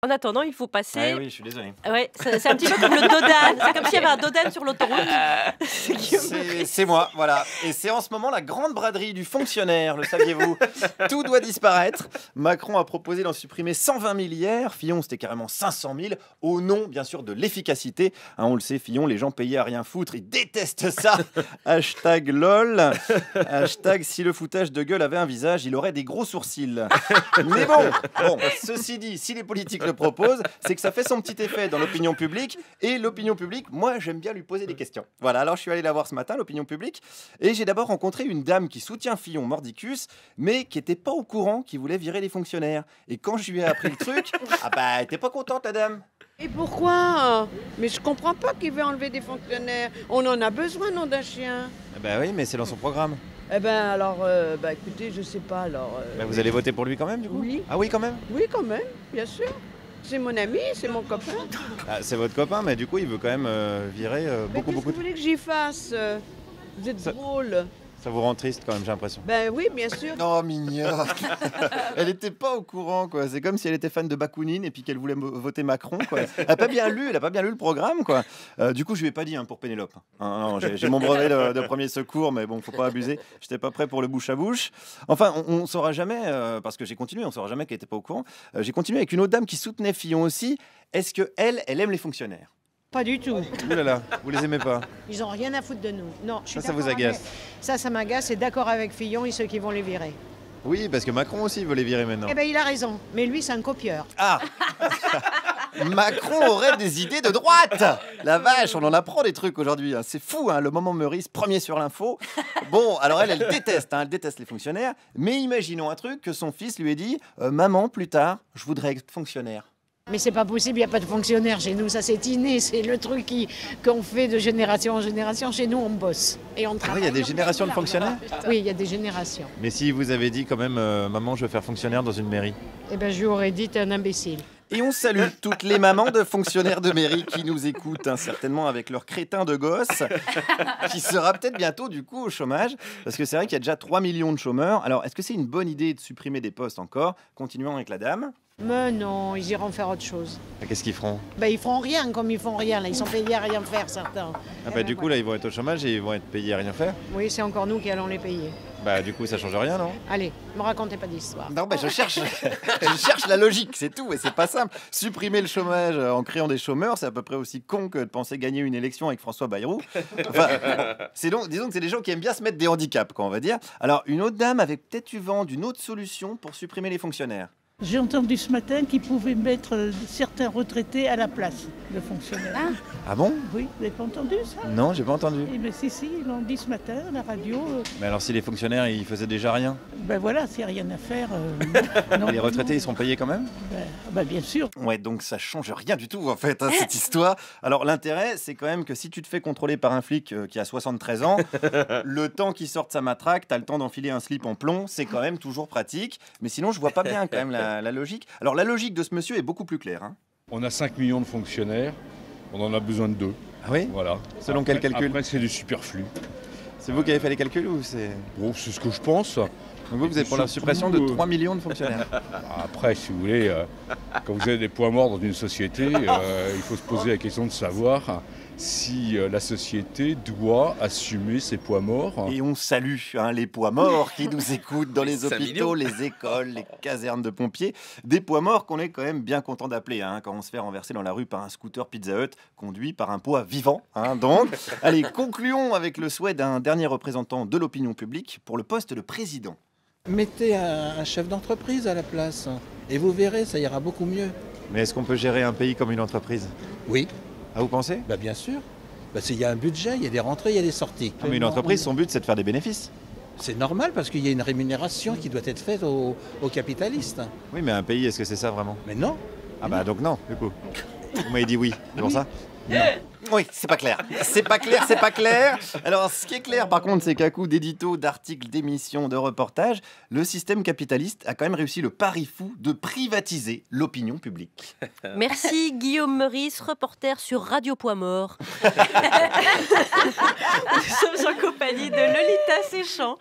En attendant, il faut passer. Ouais, oui, je suis désolé. Ouais, c'est un petit peu comme le Dodan. C'est comme s'il y avait un Dodan sur l'autoroute. C'est moi, voilà. Et c'est en ce moment la grande braderie du fonctionnaire, le saviez-vous? Tout doit disparaître. Macron a proposé d'en supprimer 120 000 hier. Fillon, c'était carrément 500 000. Au nom, bien sûr, de l'efficacité. Hein, on le sait, Fillon, les gens payés à rien foutre. Ils détestent ça. Hashtag lol. Hashtag si le foutage de gueule avait un visage, il aurait des gros sourcils. Mais bon, ceci dit, si les politiques le proposent, c'est que ça fait son petit effet dans l'opinion publique. Et l'opinion publique, moi, j'aime bien lui poser des questions. Voilà, alors je suis allé la voir ce matin, l'opinion publique, et j'ai d'abord rencontré une dame qui soutient Fillon mordicus, mais qui n'était pas au courant qu'il voulait virer les fonctionnaires. Et quand je lui ai appris le truc, elle était pas contente, la dame. Et pourquoi? Mais je comprends pas qu'il veut enlever des fonctionnaires. On en a besoin, non, d'un chien. Oui, mais c'est dans son programme. Eh ben alors, écoutez, je sais pas alors. Vous allez voter pour lui quand même, du coup? Oui. Ah oui, quand même? Oui, quand même, bien sûr. C'est mon ami, c'est mon copain. C'est votre copain, mais du coup, il veut quand même virer beaucoup. Qu'est-ce que vous voulez que j'y fasse? Vous êtes drôle. Ça vous rend triste quand même, j'ai l'impression. Ben oui, bien sûr. Oh, mignonne. Elle n'était pas au courant, quoi. C'est comme si elle était fan de Bakounine et puis qu'elle voulait voter Macron, quoi. Elle n'a pas bien lu le programme, quoi. Du coup, je lui ai pas dit pour Pénélope. Non, j'ai mon brevet de premier secours, mais bon, faut pas abuser. J'étais pas prêt pour le bouche à bouche. Enfin, on saura jamais, parce que j'ai continué, on saura jamais qu'elle était pas au courant. J'ai continué avec une autre dame qui soutenait Fillon aussi. Est-ce que elle aime les fonctionnaires? Pas du tout. Ouh là là, vous les aimez pas? Ils ont rien à foutre de nous. Non, je suis Ça vous d'accord agace? Ça m'agace et d'accord avec Fillon et ceux qui vont les virer. Oui, parce que Macron aussi veut les virer maintenant. Eh ben il a raison, mais lui c'est un copieur. Ah. Macron aurait des idées de droite. La vache, on en apprend des trucs aujourd'hui. C'est fou, le moment Meurice, premier sur l'info. Bon, alors elle déteste, elle déteste les fonctionnaires. Mais imaginons un truc que son fils lui ait dit maman, plus tard, je voudrais être fonctionnaire. Mais c'est pas possible, il n'y a pas de fonctionnaire chez nous, ça c'est inné, c'est le truc qu'on fait de génération en génération. Chez nous on bosse et on travaille. Il y a des générations de fonctionnaires? Oui, il y a des générations. Mais si vous avez dit quand même maman, je veux faire fonctionnaire dans une mairie? Eh ben je lui aurais dit t'es un imbécile. Et on salue toutes les mamans de fonctionnaires de mairie qui nous écoutent, certainement avec leur crétin de gosse, qui sera peut-être bientôt du coup au chômage, parce que c'est vrai qu'il y a déjà 3 millions de chômeurs. Alors, est-ce que c'est une bonne idée de supprimer des postes encore? Continuons avec la dame. Mais non, ils iront faire autre chose. Qu'est-ce qu'ils feront? Ils feront rien comme ils font rien, là. Ils sont payés à rien faire certains. Du coup là ils vont être au chômage et ils vont être payés à rien faire? Oui, c'est encore nous qui allons les payer. Du coup ça change rien, non? Allez, me racontez pas d'histoire. Non, je cherche la logique, c'est tout, et c'est pas simple. Supprimer le chômage en créant des chômeurs, c'est à peu près aussi con que de penser gagner une élection avec François Bayrou. Enfin, disons que c'est des gens qui aiment bien se mettre des handicaps, quoi, on va dire. Alors, une autre dame avait peut-être eu vent d'une autre solution pour supprimer les fonctionnaires. J'ai entendu ce matin qu'ils pouvaient mettre certains retraités à la place de fonctionnaires. Ah bon? Oui, vous n'avez pas entendu ça? Non, j'ai pas entendu. Eh bien si, ils l'ont dit ce matin à la radio. Mais alors si les fonctionnaires, ils faisaient déjà rien? Voilà, s'il n'y a rien à faire... Les retraités, ils seront payés quand même? Bien sûr. Ouais, donc ça change rien du tout en fait, cette histoire. Alors l'intérêt, c'est quand même que si tu te fais contrôler par un flic qui a 73 ans, le temps qu'il sorte sa matraque, t'as le temps d'enfiler un slip en plomb, c'est quand même toujours pratique. Mais sinon, je vois pas bien quand même la logique. Alors la logique de ce monsieur est beaucoup plus claire. On a 5 millions de fonctionnaires, on en a besoin de 2. Ah oui? Voilà. Selon quel calcul? Après, c'est du superflu. C'est vous qui avez fait les calculs ou c'est... Bon, c'est ce que je pense. Donc vous êtes pour la suppression de 3 millions de fonctionnaires? Après, si vous voulez, quand vous avez des poids morts dans une société, il faut se poser la question de savoir si la société doit assumer ses poids morts. Et on salue les poids morts qui nous écoutent dans les hôpitaux, les écoles, les casernes de pompiers. Des poids morts qu'on est quand même bien content d'appeler quand on se fait renverser dans la rue par un scooter Pizza Hut conduit par un poids vivant. Donc, allez, concluons avec le souhait d'un dernier représentant de l'opinion publique pour le poste de président. Mettez un chef d'entreprise à la place et vous verrez, ça ira beaucoup mieux. Mais est-ce qu'on peut gérer un pays comme une entreprise? Oui. Ah, vous pensez? Bien sûr. Il y a un budget, il y a des rentrées, il y a des sorties. Mais une entreprise, son but, c'est de faire des bénéfices. C'est normal parce qu'il y a une rémunération qui doit être faite aux capitalistes. Oui, mais un pays, est-ce que c'est ça vraiment? Mais non. Donc non, du coup. Vous m'avez dit oui, c'est pour ça? Non. Oui, c'est pas clair. C'est pas clair. Alors, ce qui est clair, par contre, c'est qu'à coup d'éditos, d'articles, d'émissions, de reportages, le système capitaliste a quand même réussi le pari fou de privatiser l'opinion publique. Merci Guillaume Meurice, reporter sur Radio Poids Mort. Nous sommes en compagnie de Lolita Séchant.